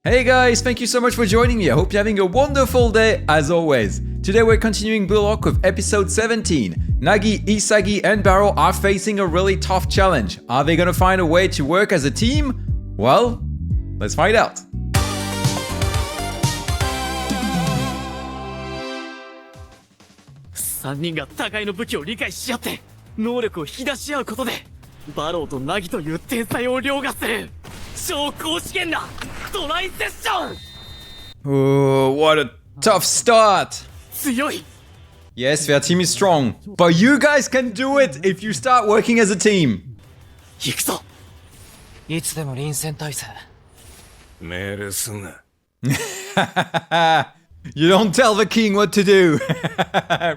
Hey guys, thank you so much for joining me. I hope you're having a wonderful day as always. Today we're continuing Bullock with episode 17. Nagi, Isagi and Barou are facing a really tough challenge. Are they gonna find a way to work as a team? Well, let's find out. 3人が互いの武器を理解し合って能力を引き出し合うことでバローとナギという天才を凌駕する超高次元なトライセッション。 Oh, what a tough start. 強い。 Yes, their team is strong, but you guys can do it if you start working as a team. 行くぞ。いつでも臨戦態勢。命令すんな。You don't tell the king what to do.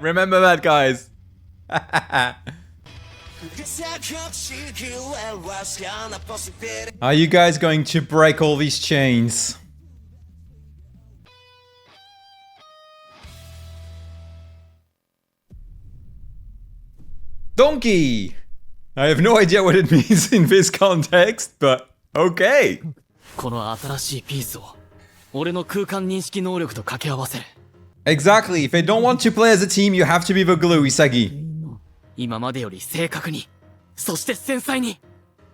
Remember that, guys. Are you guys going to break all these chains? Donkey! I have no idea what it means in this context, but okay. この新しいピースを俺の空間認識能力と掛け合わせる。 Exactly. If they don't want to play as a team, you have to be the glue, Isagi. 今までより正確に、そして繊細に、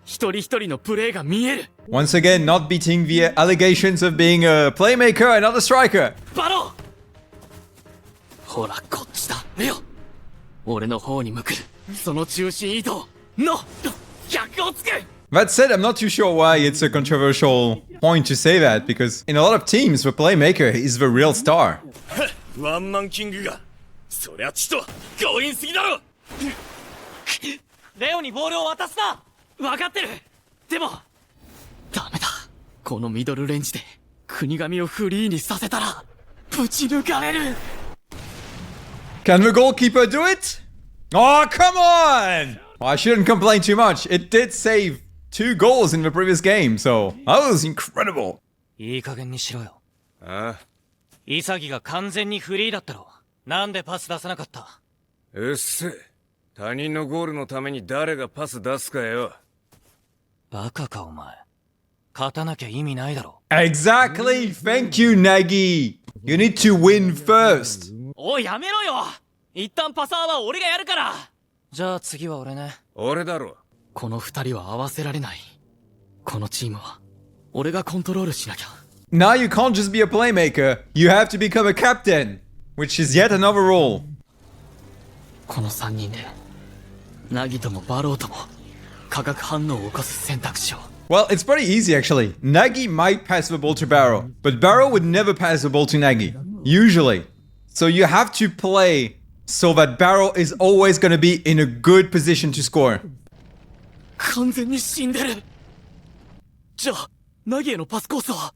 一人一人のプレーが見える。 Once again, not beating the allegations of being a playmaker and not a striker. バロー。ほらこっちだ。よ。俺の方に向く。その中心移動の逆をつく。 That said, I'm not too sure why it's a controversial point to say that, because in a lot of teams, the playmaker is the real star. ワンマンキングがそりゃちと強引すぎだろ。レオにボールを渡すな。分かってる。でもダメだ。このミドルレンジで国神をフリーにさせたらぶち抜かれる。 Can the goalkeeper do it? Oh, come on! Well, I shouldn't complain too much. It did save 2 goals in the previous game, so that was incredible. いい加減にしろよ。ああ、潔が完全にフリーだったろ。なんでパス出さなかった？うっせ。他人のゴールのために誰がパス出すかよ。バカかお前。勝たなきゃ意味ないだろ。 Exactly! Thank you, Nagi! You need to win first. おいやめろよ。一旦パサーは俺がやるから。じゃあ次は俺ね。俺だろ。この二人は合わせられない。このチームは俺がコントロールしなきゃ。 Now you can't just be a playmaker, you have to become a captain, which is yet another role. この3人でナギともバローとも化学反応を起こす選択肢を。 Well, it's pretty easy actually. Nagi might pass the ball to Barou, but Barou would never pass the ball to Nagi, usually. So you have to play so that Barou is always going to be in a good position to score. 完全に死んでる。じゃあナギへのパスコースは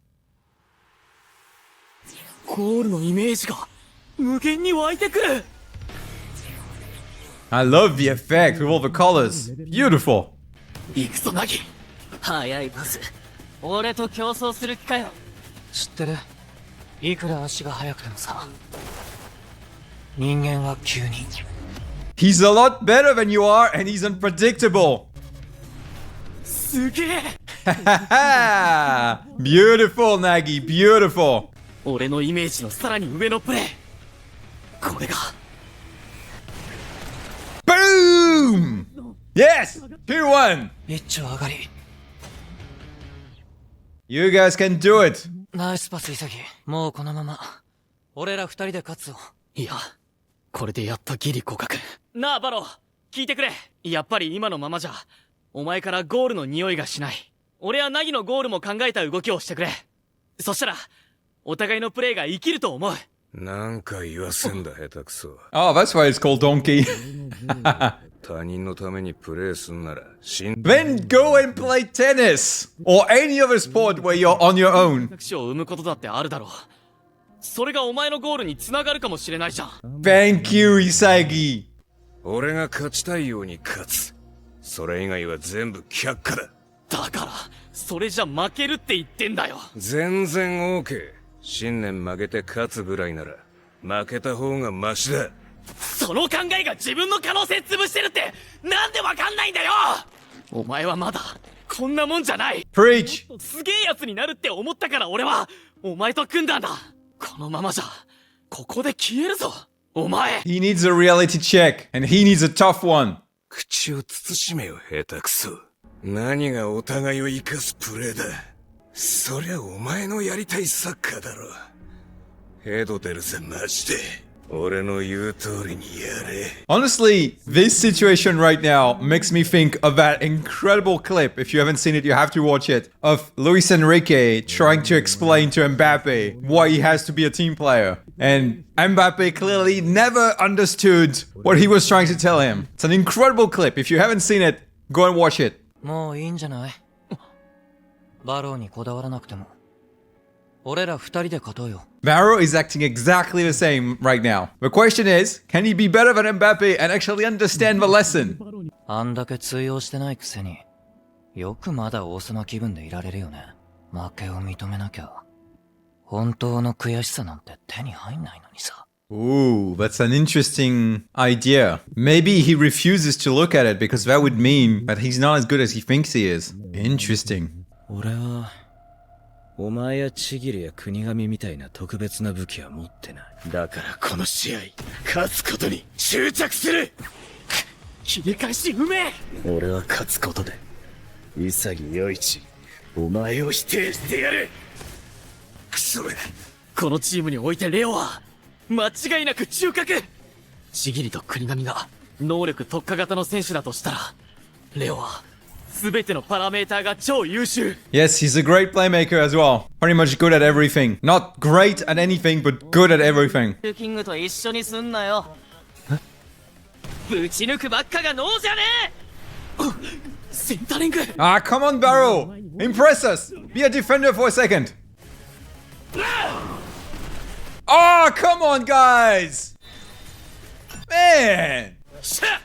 ゴールのイメージが無限に湧いてくる。 I love the effect with all the colors. Beautiful. 行くぞナギ。速いパス。俺と競争する気かよ。知ってる？いくら足が速くてもさ。人間は急に。 He's a lot better than you are and he's unpredictable. すげえ。Beautiful, Nagi. Beautiful. 俺のイメージのさらに上のプレー。これが Boom! Yes! 2-1. 一丁上がり。You guys can do it. ナイスパス潔。もうこのまま。俺ら二人で勝つぞ。いや、これでやっとギリ互角。なあバロー、聞いてくれ。やっぱり今のままじゃお前からゴールの匂いがしない。俺はナギのゴールも考えた動きをしてくれ。そしたらお互いのプレーが生きると思う。なんか言わせんだ下手くそ。 Oh, that's why it's called Donkey. 他人のためにプレーすんなら死ん Then go and play tennis or any other sport where you're on your own. 選択肢を生むことだってあるだろう。それがお前のゴールに繋がるかもしれないじゃん。 Thank you, Isagi. 俺が勝ちたいように勝つ。それ以外は全部却下だ。だからそれじゃ負けるって言ってんだよ。全然 OK。信念曲げて勝つぐらいなら負けた方がマシだ。その考えが自分の可能性潰してるってなんでわかんないんだよ。お前はまだこんなもんじゃない。 Preach! すげえやつになるって思ったから俺はお前と組んだんだ。このままじゃここで消えるぞお前。 He needs a reality check, and he needs a tough one. 口を慎めよ、下手くそ。何がお互いを生かすプレーだ。そりゃお前のやりたいサッカーだろ。ヘド出るぜ、マジで。俺の言う通りにやれ。 Honestly, this situation right now makes me think of that incredible clip. If you haven't seen it, you have to watch it. Of Luis Enrique trying to explain to Mbappe why he has to be a team player. And Mbappe clearly never understood what he was trying to tell him. It's an incredible clip. If you haven't seen it, go and watch it. もういいんじゃない？バローにこだわらなくても。俺ら二人で勝とうよ。Barou is acting exactly the same right now. The question is, can he be better than Mbappe and actually understand the lesson? あんだけ通用してないくせに、よくまだ王様気分でいられるよね。負けを認めなきゃ、本当の悔しさなんて手に入んないのにさ。Ooh, that's an interesting idea. Maybe he refuses to look at it because that would mean that he's not as good as he thinks he is. Interesting. 俺はお前やちぎりや国神みたいな特別な武器は持ってない。だからこの試合勝つことに執着する。切り返しうめえ。俺は勝つことで潔陽一お前を否定してやる。クソめ。このチームにおいてレオは間違いなく中核。ちぎりと国神が能力特化型の選手だとしたら、レオは全てのパラメーターが超優秀。 Yes, he's a great playmaker as well. Pretty much good at everything. Not great at anything, but good at everything. キングと一緒にすんなよ。ぶち抜くばっかがノーじゃねえ。センタリング。 Ah, come on, Barou! Impress us! Be a defender for a second. Oh, come on, guys! Man! しゃ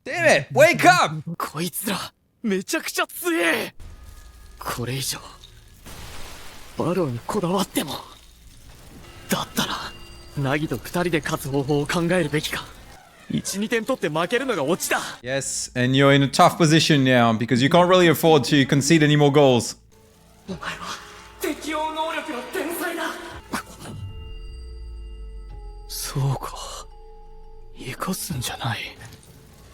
Damn it! Wake up! こいつらめちゃくちゃ強え。これ以上バローにこだわっても。だったらナギと二人で勝つ方法を考えるべきか。1、2点取って負けるのがオチだ。 Yes, and you're in a tough position now because you can't really afford to concede any more goals. お前は適応能力の天才だ。そうか、生かすんじゃない、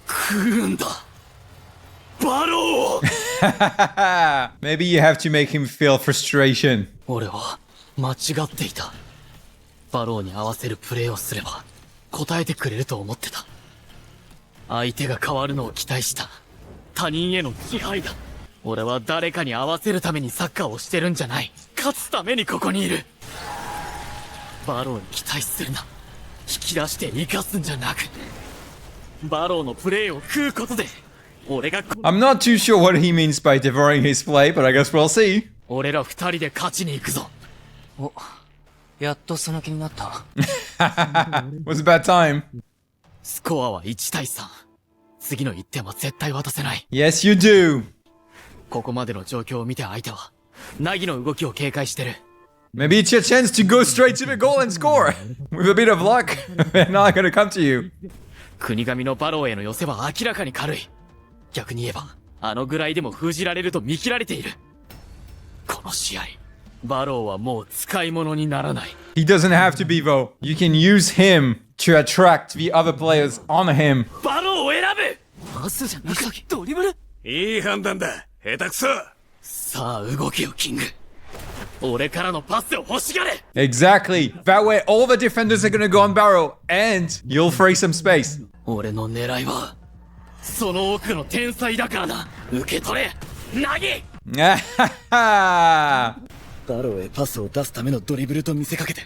食うんだバロー。Maybe you have to make him feel frustration. 俺は間違っていた。バローに合わせるプレーをすれば答えてくれると思ってた。相手が変わるのを期待した他人への支配だ。俺は誰かに合わせるためにサッカーをしてるんじゃない、勝つためにここにいる。バローに期待するな。引き出して生かすんじゃなく、バローのプレーを食うことで俺が I'm not too sure what he means by devouring his play, but I guess we'll see. 俺ら二人で勝ちに行くぞ。お、やっとその気になった。Was about time. スコアは1対3。次の1点は絶対渡せない。 Yes, you do. ここまでの状況を見て相手はナギの動きを警戒してる。 Maybe it's your chance to go straight to the goal and score. With a bit of luck, they're not gonna come to you. 国神のバローへの寄せは明らかに軽い。逆に言えばあのぐらいでも封じられると見切られている。この試合バローはもう使い物にならない。 He doesn't have to be though. You can use him to attract the other players on him. バローを選ぶ。パスじゃなくてドリブル。いい判断だ、下手くそ。さあ動けよキング。俺からのパスを欲しがれ。 Exactly. That way all the defenders are gonna go on Barou and you'll free some space. 俺の狙いはその奥の天才だからな。受け取れナギ。ババローへパスを出すためのドリブルと見せかけて、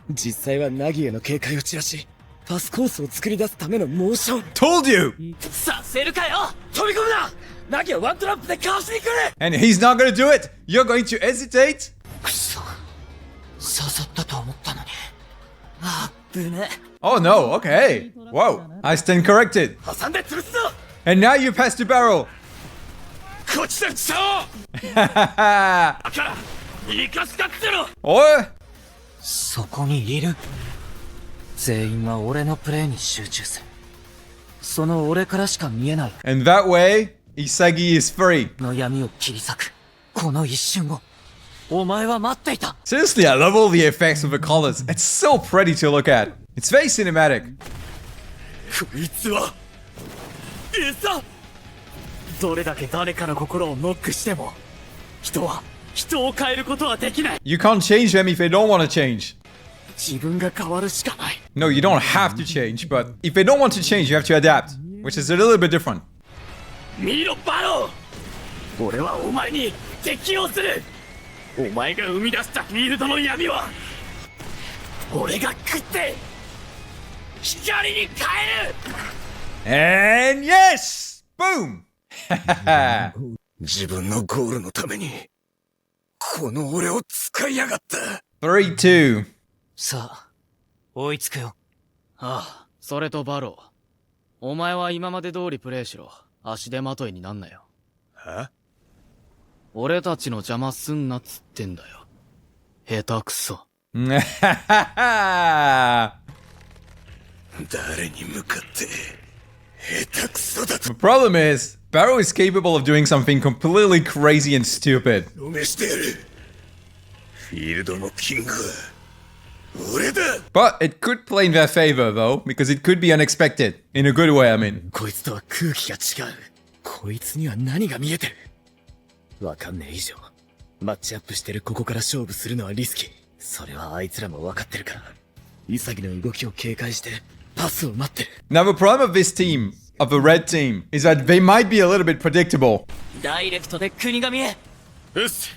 実際はナギへの警戒を散らし、パスコースを作り出すためのモーション。 Told you! させるかよ。飛び込むな。ナギはワントラップでかわしに来る。 And he's not gonna do it! You're going to hesitate? くそ、刺さったと思ったのに。あっぶね。 Oh no, okay. Whoa, I stand corrected. 挟んで潰すぞ。 And now you pass to Barou. こっちだ、チャオ。 Haha! 生かしたっての。 Or そこにいる。全員は俺のプレーに集中する。その俺からしか見えない。 and that way Isagi is free. の闇を切り裂くこの一瞬をお前は待っていた Seriously, I love all the effects of the colors. It's so pretty to look at. It's very cinematic. こいつは餌どれだけ誰かの心をノックしても人は人を変えることはできない You can't change them if they don't want to change. 自分が変わるしかない No, you don't have to change, but if they don't want to change, you have to adapt, which is a little bit different. 見ろバロー俺はお前に適応するお前が生み出したフィールドの闇は俺が食って光に変える And yes! Boom! 自分のゴールのために、この俺を使いやがった。3, 2. さあ追いつくよああそれとバローお前は今まで通りプレイしろ足手まといになんなよは？俺たちの邪魔すんなっつってんだよ下手くそ誰に向かって下手くそだと The problem is, Barou is capable of doing something completely crazy and stupid. 証明してやる。フィールドのキングは俺だ。 But it could play in their favor, though, because it could be unexpected. In a good way, I mean. こいつとは空気が違うこいつには何が見えてるわかんねえ以上マッチアップしてるここから勝負するのはリスキーそれはあいつらも分かってるから潔の動きを警戒してパスを待ってる Now, the problem of this team, of the red team, is that they might be a little bit predictable. ダイレクトで国が見えよし。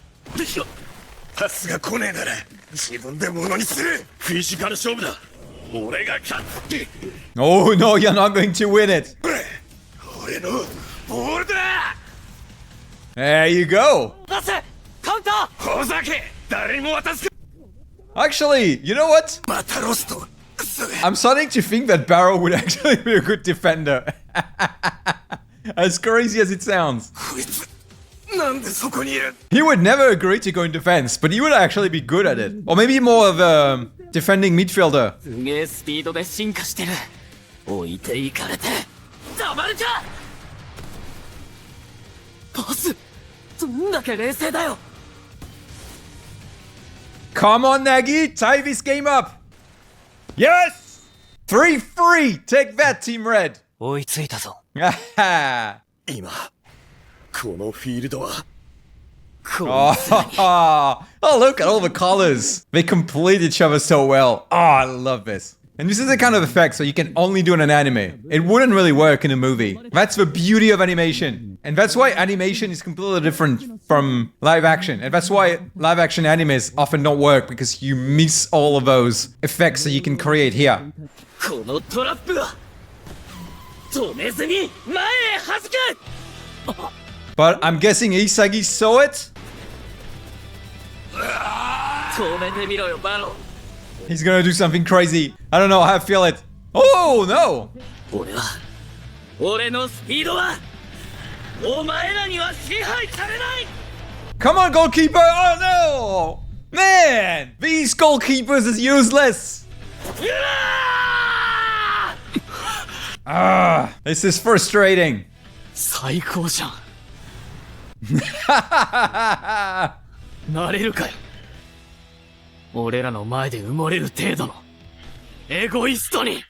パスが来ねえなら自分で物にする。フィジカル勝負だ俺が勝つ Oh no, you're not going to win it. 俺のボールだ。 There you go. 出せカウンターほざけ。誰にも渡すか。 Actually, you know what? またロスト。クソが。 I'm starting to think that Barou would actually be a good defender. As crazy as it sounds. こいつなんでそこにいる。 He would never agree to go in defense, but he would actually be good at it. Or maybe more of a defending midfielder. すげえスピードで進化してる置いていかれてたまるかパスどんだけ冷静だよ Come on, Nagi, tie this game up. Yes! 3-3. Take that, Team Red. 追いついたぞ Haha. 今このフィールドは Oh, look at all the colors. They complete each other so well. Oh, I love this. And this is the kind of effect so you can only do in an anime. It wouldn't really work in a movie. That's the beauty of animation. And that's why animation is completely different from live action. And that's why live action animes often don't work, because you miss all of those effects that you can create here. このトラップは止めずに前へ弾く But I'm guessing Isagi saw it? 止めてみろよバロ He's gonna do something crazy. I don't know, I feel it. Oh, no! 俺は俺のスピードはお前らには支配されない Come on, goalkeeper! Oh, no! Man! These goalkeepers is useless! うわ Ah, this is frustrating. 最高じゃんなれるかよ俺らの前で埋もれる程度のエゴイストに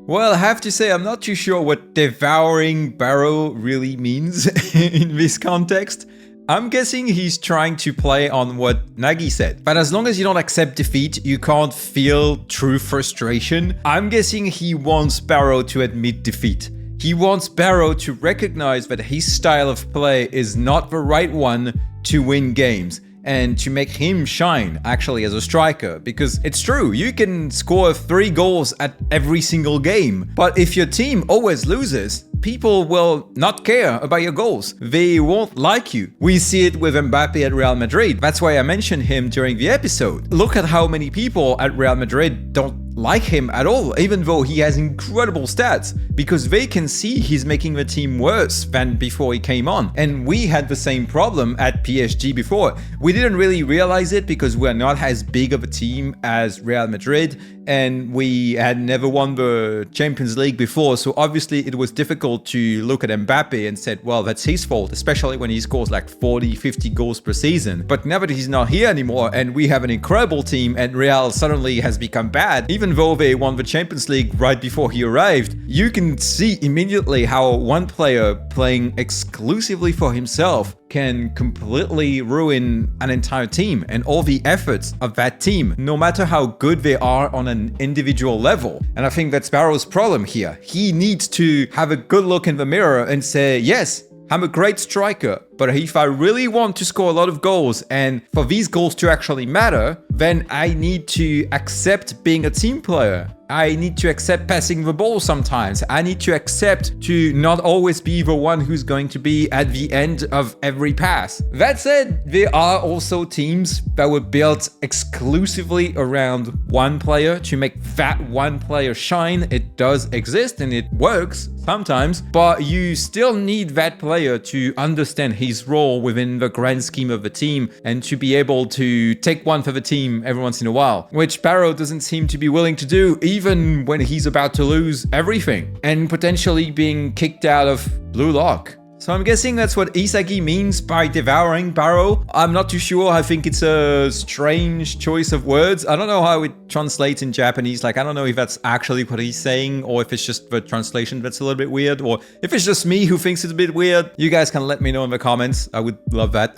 Well, I have to say, I'm not too sure what devouring Barou really means in this context. I'm guessing he's trying to play on what Nagi said. But as long as you don't accept defeat, you can't feel true frustration. I'm guessing he wants Barou to admit defeat. He wants Barou to recognize that his style of play is not the right one to win games, and to make him shine actually as a striker. Because it's true, you can score 3 goals at every single game, but if your team always loses, people will not care about your goals. They won't like you. We see it with Mbappe at Real Madrid. That's why I mentioned him during the episode. Look at how many people at Real Madrid don't like him at all, even though he has incredible stats, because they can see he's making the team worse than before he came on. And we had the same problem at PSG before. We didn't really realize it because we're not as big of a team as Real Madrid, and we had never won the Champions League before, so obviously it was difficult to look at Mbappe and said, well, that's his fault, especially when he scores like 40, 50 goals per season. But now that he's not here anymore and we have an incredible team and Real suddenly has become bad, even though they won the Champions League right before he arrived, you can see immediately how one player playing exclusively for himself can completely ruin an entire team and all the efforts of that team, no matter how good they are on an individual level. And I think that's Barou's problem here. He needs to have a good look in the mirror and say, yes, I'm a great striker, but if I really want to score a lot of goals and for these goals to actually matter, then I need to accept being a team player. I need to accept passing the ball sometimes. I need to accept to not always be the one who's going to be at the end of every pass. That said, there are also teams that were built exclusively around one player to make that one player shine. It does exist and it works sometimes, but you still need that player to understand his role within the grand scheme of the team and to be able to take one for the team every once in a while, which Barou doesn't seem to be willing to do, even when he's about to lose everything and potentially being kicked out of Blue Lock. So I'm guessing that's what Isagi means by devouring Barou. I'm not too sure. I think it's a strange choice of words. I don't know how it translates in Japanese. Like, I don't know if that's actually what he's saying or if it's just the translation that's a little bit weird or if it's just me who thinks it's a bit weird. You guys can let me know in the comments. I would love that.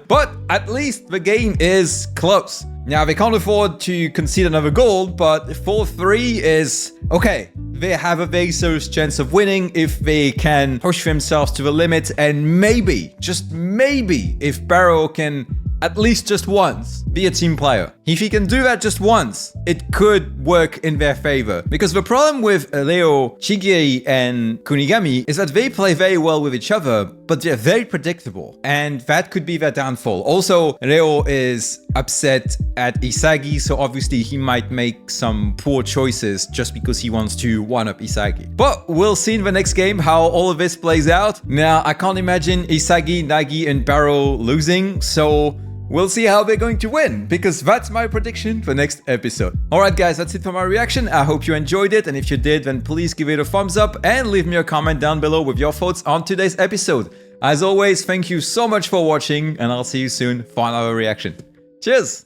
But at least the game is close. Now, they can't afford to concede another goal, but 4-3 is okay. They have a very serious chance of winning if they can push themselves to the limit, and maybe, just maybe, if Barou can at least just once be a team player. If he can do that just once, it could work in their favor. Because the problem with Leo, Shigei, and Kunigami is that they play very well with each other, but they're very predictable. And that could be their downfall. Also, Leo is upset at Isagi, so obviously he might make some poor choices just because he wants to one-up Isagi. But we'll see in the next game how all of this plays out. Now, I can't imagine Isagi, Nagi, and Barou losing, so we'll see how they're going to win, because that's my prediction for next episode. Alright guys, that's it for my reaction. I hope you enjoyed it, and if you did, then please give it a thumbs up and leave me a comment down below with your thoughts on today's episode. As always, thank you so much for watching, and I'll see you soon for another reaction. Cheers!